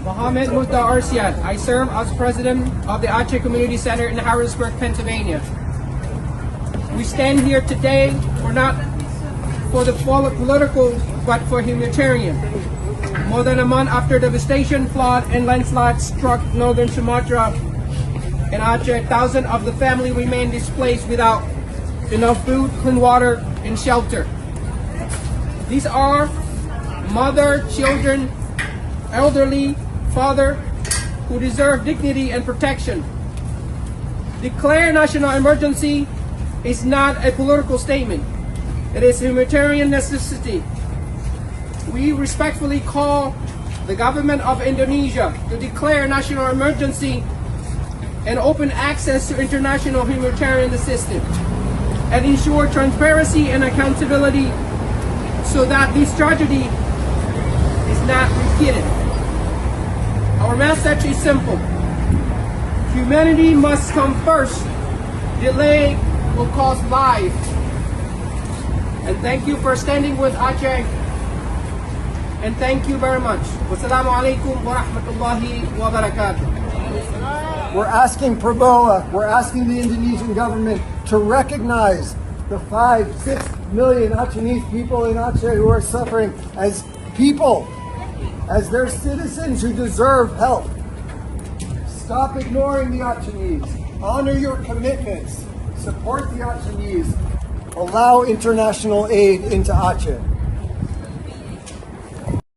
Mohammed Mudda Arsiad. I serve as president of the Aceh Community Center in Harrisburg, Pennsylvania. We stand here today not for the political, but for humanitarian. More than a month after devastation, flood, and landslides struck northern Sumatra and Aceh, thousands of the family remain displaced without enough food, clean water, and shelter. These are mother, children, elderly, father, who deserve dignity and protection. Declare national emergency is not a political statement. It is a humanitarian necessity. We respectfully call the government of Indonesia to declare national emergency and open access to international humanitarian assistance and ensure transparency and accountability so that this tragedy is not repeated. Our message is simple. Humanity must come first. Delay will cost life. And thank you for standing with Aceh. And thank you very much. Wassalamualaikum warahmatullahi wabarakatuh. We're asking Prabowo, we're asking the Indonesian government to recognize the 5-6 million Acehese people in Aceh who are suffering as people, as their citizens who deserve help. Stop ignoring the Acehese. Honor your commitments. Support the Acehese. Allow international aid into Aceh.